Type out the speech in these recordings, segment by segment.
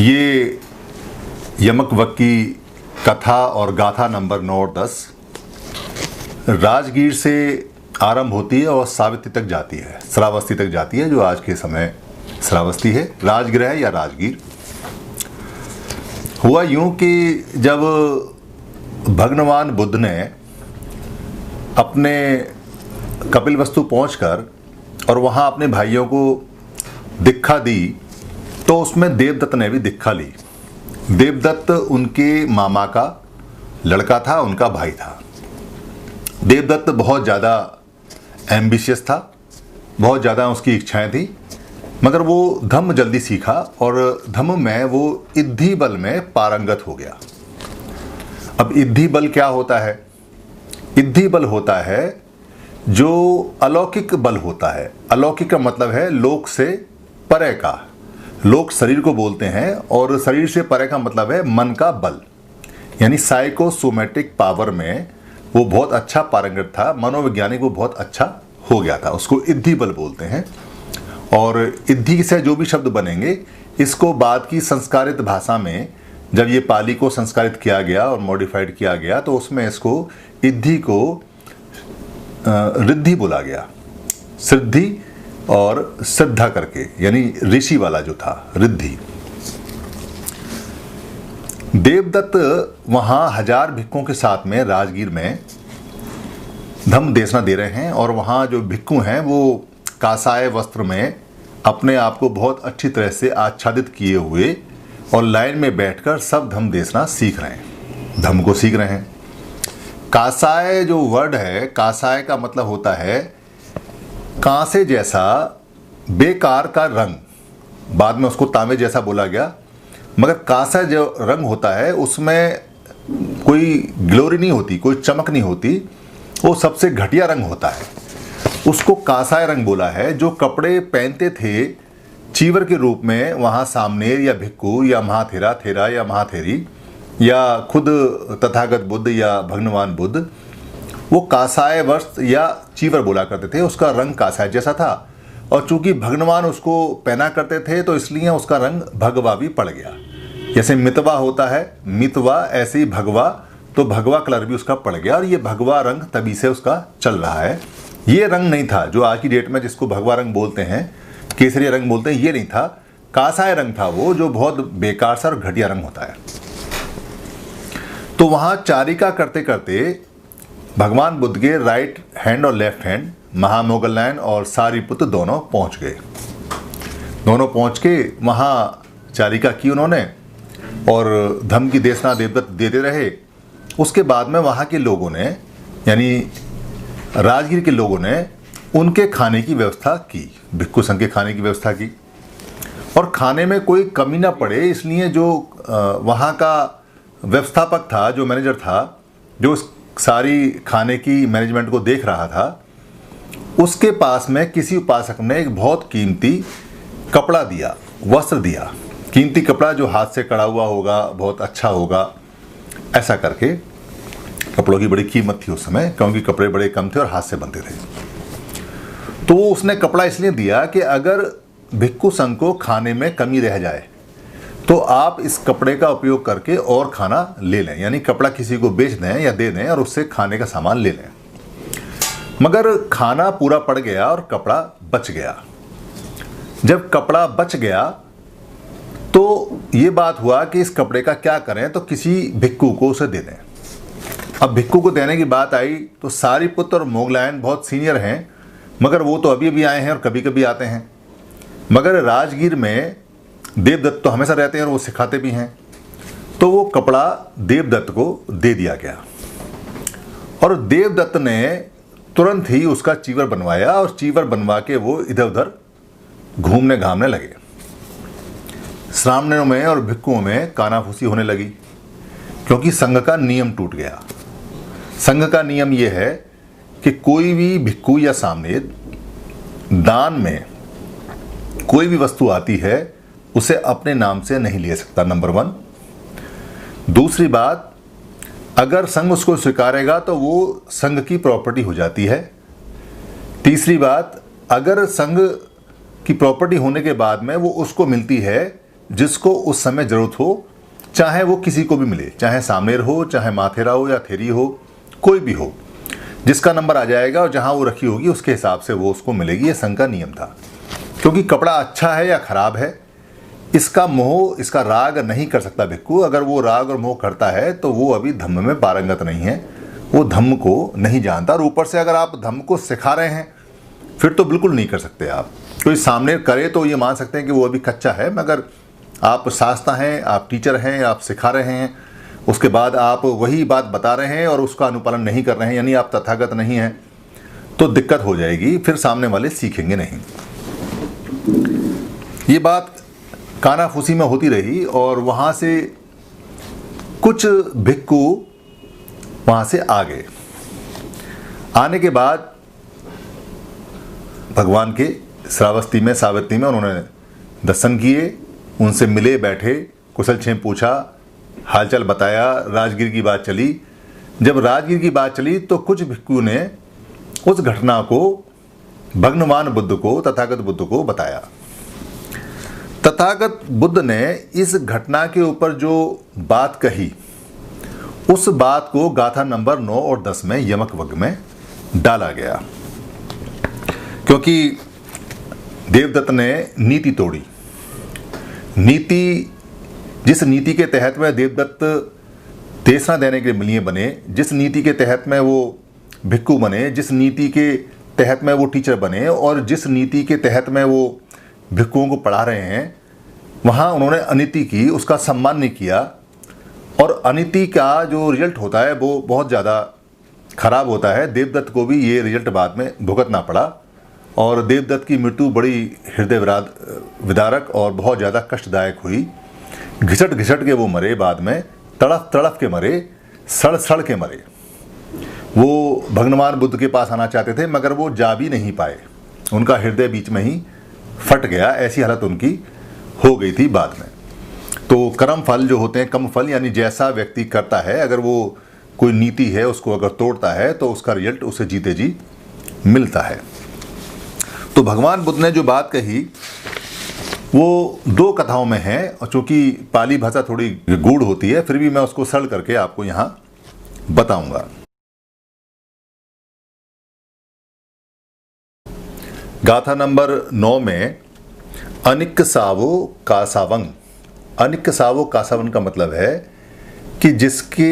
ये यमकवक की कथा और गाथा नंबर 9 और 10 राजगीर से आरंभ होती है और सावित्री तक जाती है, श्रावस्ती तक जाती है, जो आज के समय श्रावस्ती है, राजगृह या राजगीर। हुआ यूं कि जब भगवान बुद्ध ने अपने कपिलवस्तु पहुंचकर और वहां अपने भाइयों को दीक्षा दी, तो उसमें देवदत्त ने भी दीक्षा ली। देवदत्त उनके मामा का लड़का था, उनका भाई था। देवदत्त बहुत ज़्यादा एम्बिशियस था, बहुत ज़्यादा उसकी इच्छाएं थी, मगर वो धम्म जल्दी सीखा और धम्म में वो इद्धि बल में पारंगत हो गया। अब इद्धि बल क्या होता है? इद्धि बल होता है जो अलौकिक बल होता है। अलौकिक का मतलब है लोक से परे का। लोक शरीर को बोलते हैं और शरीर से परे का मतलब है मन का बल, यानी साइकोसोमेटिक पावर में वो बहुत अच्छा पारंगत था। मनोवैज्ञानिक वो बहुत अच्छा हो गया था, उसको इद्धि बल बोलते हैं। और इद्धि से जो भी शब्द बनेंगे, इसको बाद की संस्कारित भाषा में जब ये पाली को संस्कारित किया गया और मॉडिफाइड किया गया, तो उसमें इसको इद्धि को रिद्धि बोला गया। सिद्धि और श्रद्धा करके, यानी ऋषि वाला जो था, रिद्धि। देवदत्त वहां 1000 भिक्षुओं के साथ में राजगीर में धम्म देशना दे रहे हैं और वहां जो भिक्षु हैं वो कासाय वस्त्र में अपने आप को बहुत अच्छी तरह से आच्छादित किए हुए और लाइन में बैठकर सब धम्म देशना सीख रहे हैं, धम्म को सीख रहे हैं। कासाय जो वर्ड है, कासाय का मतलब होता है कांसे जैसा बेकार का रंग, बाद में उसको तांबे जैसा बोला गया, मगर कांसा जो रंग होता है उसमें कोई ग्लोरी नहीं होती, कोई चमक नहीं होती, वो सबसे घटिया रंग होता है। उसको कांसाय रंग बोला है। जो कपड़े पहनते थे चीवर के रूप में वहाँ सामनेर या भिक्खु या महाथेरा, थेरा या महाथेरी या खुद तथागत बुद्ध या भगवान बुद्ध, वो कासाय वस्त्र या चीवर बोला करते थे। उसका रंग कासाय जैसा था और चूंकि भगवान उसको पहना करते थे तो इसलिए उसका रंग भगवा भी पड़ गया। जैसे मितवा होता है, मितवा, ऐसे ही भगवा, तो भगवा कलर भी उसका पड़ गया और ये भगवा रंग तभी से उसका चल रहा है। ये रंग नहीं था जो आज की डेट में जिसको भगवा रंग बोलते हैं, केसरिया रंग बोलते हैं, ये नहीं था। कासाय रंग था वो, जो बहुत बेकार सा और घटिया रंग होता है। तो वहां चारिका करते करते भगवान बुद्ध के राइट हैंड और लेफ्ट हैंड महामोगलनयन और सारिपुत्र दोनों पहुंच गए। दोनों पहुंच के वहां चारिका की उन्होंने और धम्म की देशना देवदत्त देते रहे। उसके बाद में वहां के लोगों ने, यानी राजगीर के लोगों ने उनके खाने की व्यवस्था की, भिक्षु संघ के खाने की व्यवस्था की। और खाने में कोई कमी ना पड़े इसलिए जो वहाँ का व्यवस्थापक था, जो मैनेजर था, जो सारी खाने की मैनेजमेंट को देख रहा था, उसके पास में किसी उपासक ने एक बहुत कीमती कपड़ा दिया, वस्त्र दिया। कीमती कपड़ा जो हाथ से कड़ा हुआ होगा, बहुत अच्छा होगा, ऐसा करके। कपड़ों की बड़ी कीमत थी उस समय, क्योंकि कपड़े बड़े कम थे और हाथ से बनते थे। तो उसने कपड़ा इसलिए दिया कि अगर भिक्षु संघ को खाने में कमी रह जाए तो आप इस कपड़े का उपयोग करके और खाना ले लें, यानी कपड़ा किसी को बेच दें या दे दें और उससे खाने का सामान ले लें। मगर खाना पूरा पड़ गया और कपड़ा बच गया। जब कपड़ा बच गया तो ये बात हुआ कि इस कपड़े का क्या करें, तो किसी भिक्षु को उसे दे दें। अब भिक्षु को देने की बात आई तो सारिपुत्र और मोगलायन बहुत सीनियर हैं, मगर वो तो अभी अभी आए हैं और कभी कभी आते हैं। मगर राजगीर में देवदत्त तो हमेशा रहते हैं और वो सिखाते भी हैं। तो वो कपड़ा देवदत्त को दे दिया गया और देवदत्त ने तुरंत ही उसका चीवर बनवाया और चीवर बनवा के वो इधर उधर घूमने घामने लगे। श्रामणों में और भिक्षुओं में कानाफूसी होने लगी, क्योंकि संघ का नियम टूट गया। संघ का नियम यह है कि कोई भी भिक्षु या सामनेर दान में कोई भी वस्तु आती है उसे अपने नाम से नहीं ले सकता, नंबर 1। दूसरी बात, अगर संघ उसको स्वीकारेगा तो वो संघ की प्रॉपर्टी हो जाती है। तीसरी बात, अगर संघ की प्रॉपर्टी होने के बाद में वो उसको मिलती है जिसको उस समय ज़रूरत हो, चाहे वो किसी को भी मिले, चाहे सामनेर हो, चाहे माथेरा हो या थेरी हो, कोई भी हो, जिसका नंबर आ जाएगा और जहाँ वो रखी होगी उसके हिसाब से वो उसको मिलेगी। ये संघ का नियम था। क्योंकि कपड़ा अच्छा है या खराब है, इसका मोह, इसका राग नहीं कर सकता भिक्खु। अगर वो राग और मोह करता है तो वो अभी धम्म में पारंगत नहीं है, वो धम्म को नहीं जानता। और ऊपर से अगर आप धम्म को सिखा रहे हैं फिर तो बिल्कुल नहीं कर सकते आप। कोई सामने करे तो ये मान सकते हैं कि वो अभी कच्चा है, मगर आप शास्त्र हैं, आप टीचर हैं, आप सिखा रहे हैं, उसके बाद आप वही बात बता रहे हैं और उसका अनुपालन नहीं कर रहे हैं, यानी आप तथागत नहीं हैं, तो दिक्कत हो जाएगी, फिर सामने वाले सीखेंगे नहीं। ये बात कानाफूसी में होती रही और वहाँ से कुछ भिक्खु वहाँ से आ गए। आने के बाद भगवान के श्रावस्ती में, सावित्री में उन्होंने दर्शन किए, उनसे मिले, बैठे, कुशल क्षेम पूछा, हालचाल बताया, राजगीर की बात चली। जब राजगीर की बात चली तो कुछ भिक्खु ने उस घटना को भगवान बुद्ध को, तथागत बुद्ध को बताया। तथागत बुद्ध ने इस घटना के ऊपर जो बात कही, उस बात को गाथा नंबर 9 और 10 में यमक वग में डाला गया। क्योंकि देवदत्त ने नीति तोड़ी। नीति, जिस नीति के तहत में देवदत्त देशना देने के लिए बने, जिस नीति के तहत में वो भिक्खु बने, जिस नीति के तहत में वो टीचर बने और जिस नीति के तहत में वो भिक्खुओं को पढ़ा रहे हैं, वहाँ उन्होंने अनीति की, उसका सम्मान नहीं किया। और अनीति का जो रिजल्ट होता है वो बहुत ज़्यादा खराब होता है। देवदत्त को भी ये रिजल्ट बाद में भुगतना पड़ा और देवदत्त की मृत्यु बड़ी हृदय विदारक और बहुत ज़्यादा कष्टदायक हुई। घिसट घिसट के वो मरे, बाद में तड़फ तड़फ के मरे, सड़ सड़ के मरे। वो भगवान बुद्ध के पास आना चाहते थे मगर वो जा भी नहीं पाए, उनका हृदय बीच में ही फट गया, ऐसी हालत उनकी हो गई थी बाद में। तो कर्म फल जो होते हैं, कम फल, यानी जैसा व्यक्ति करता है, अगर वो कोई नीति है उसको अगर तोड़ता है तो उसका रिजल्ट उसे जीते जी मिलता है। तो भगवान बुद्ध ने जो बात कही वो 2 कथाओं में है, और चूंकि पाली भाषा थोड़ी गूढ़ होती है, फिर भी मैं उसको सरल करके आपको यहाँ बताऊंगा। गाथा नंबर 9 में अनिक सावो कासावंग। अनिक सावो कासावंग का मतलब है कि जिसके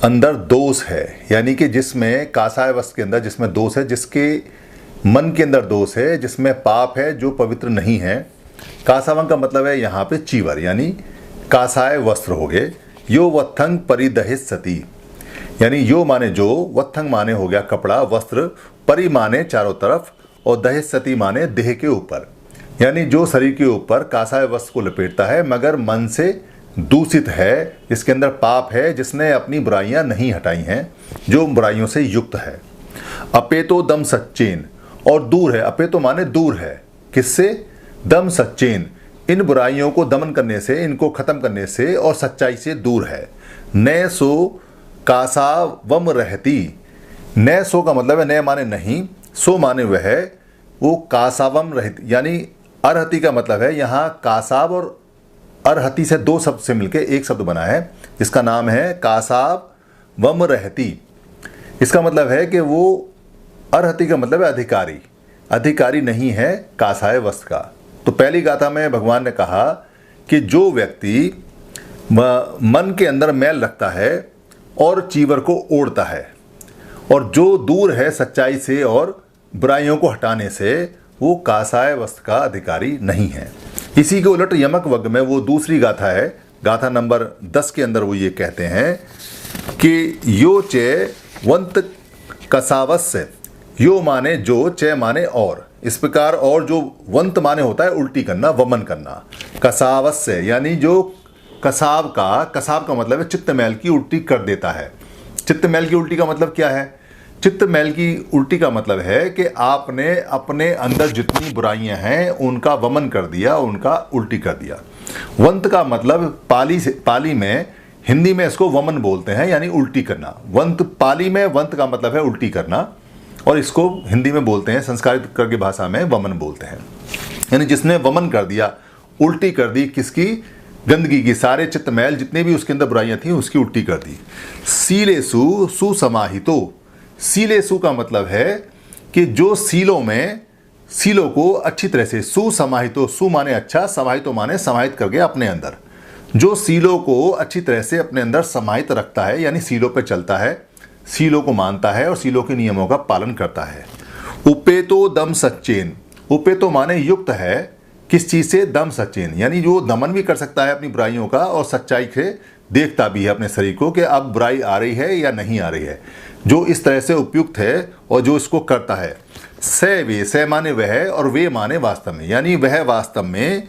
अंदर दोष है, यानी कि जिसमें कासाय वस्त्र के अंदर जिसमें दोष है, जिसके मन के अंदर दोष है, जिसमें पाप है, जो पवित्र नहीं है। कासावंग का मतलब है यहाँ पे चीवर, यानी कासाय वस्त्र हो गए। यो वत्थंग परिदहित सती, यानी यो माने जो, वत्थंग माने हो गया कपड़ा, वस्त्र, परि माने चारों तरफ, और दहित सती माने देह के ऊपर, यानी जो शरीर के ऊपर कासाय वस्त्र को लपेटता है मगर मन से दूषित है, जिसके अंदर पाप है, जिसने अपनी बुराइयां नहीं हटाई हैं, जो बुराइयों से युक्त है। अपेतो दम सच्चेन, और दूर है, अपेतो माने दूर है, किससे? दम सच्चेन, इन बुराइयों को दमन करने से, इनको खत्म करने से और सच्चाई से दूर है। नय सो कासावम रहती, नय सो का मतलब है नय माने नहीं, सो माने वह, वो कासावम रहती, यानी अरहती का मतलब है, यहाँ कासाव और अरहती से 2 शब्द से मिलकर एक शब्द बना है, जिसका नाम है कासाव वम रहती। इसका मतलब है कि वो अरहती का मतलब है अधिकारी, अधिकारी नहीं है कासाय वस्त्र का। तो पहली गाथा में भगवान ने कहा कि जो व्यक्ति मन के अंदर मैल रखता है और चीवर को ओढ़ता है, और जो दूर है सच्चाई से और बुराइयों को हटाने से, वो कासाय वस्त्र का अधिकारी नहीं है। इसी के उलट यमक वग में वो दूसरी गाथा है, गाथा नंबर 10 के अंदर वो ये कहते हैं कि यो चे वंत कसावस्य, यो माने जो, चे माने और, इस प्रकार, और जो वंत माने होता है उल्टी करना, वमन करना, कसावस्य यानी जो कसाव का मतलब है चित्त मैल की उल्टी कर देता है। चित्त मैल की उल्टी का मतलब क्या है? चित्त मैल की उल्टी का मतलब है कि आपने अपने अंदर जितनी बुराइयां हैं उनका वमन कर दिया, उनका उल्टी कर दिया। वंत का मतलब पाली में, हिंदी में इसको वमन बोलते हैं, यानी उल्टी करना। वंत पाली में वंत का मतलब है उल्टी करना, और इसको हिंदी में बोलते हैं, संस्कृत करके भाषा में वमन बोलते हैं। यानी जिसने वमन कर दिया, उल्टी कर दी किसकी? गंदगी की, सारे चित्तमैल जितने भी उसके अंदर बुराइयां थी उसकी उल्टी कर दी। सीलेसु सुसमाहितो, सीलेसु का मतलब है कि जो सीलों में, सीलों को अच्छी तरह से, सुसमाहितो, सु माने अच्छा, समाहितो माने समाहित करके अपने अंदर, जो सीलों को अच्छी तरह से अपने अंदर समाहित रखता है, यानी सीलों पे चलता है, सीलों को मानता है और सीलों के नियमों का पालन करता है। उपेतो दम सच्चेन, उपेतो माने युक्त है किस चीज से? दम सच्चेन, यानी जो दमन भी कर सकता है अपनी बुराइयों का और सच्चाई से देखता भी है अपने शरीर को कि अब बुराई आ रही है या नहीं आ रही है, जो इस तरह से उपयुक्त है और जो इसको करता है। से वे, से माने वह और वे माने वास्तव में, यानी वह वास्तव में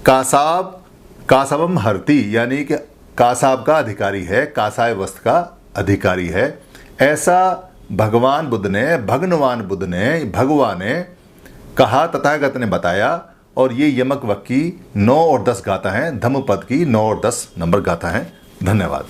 कासाब, कासाबम हरती, यानी कि कासाब का अधिकारी है, कासाय वस्त्र का अधिकारी है। ऐसा भगवान बुद्ध ने, भगवान ने कहा, तथागत ने बताया। और ये यमक वक्की 9 और 10 गाथा हैं, धम्मपद की 9 और 10 नंबर गाथा हैं। धन्यवाद।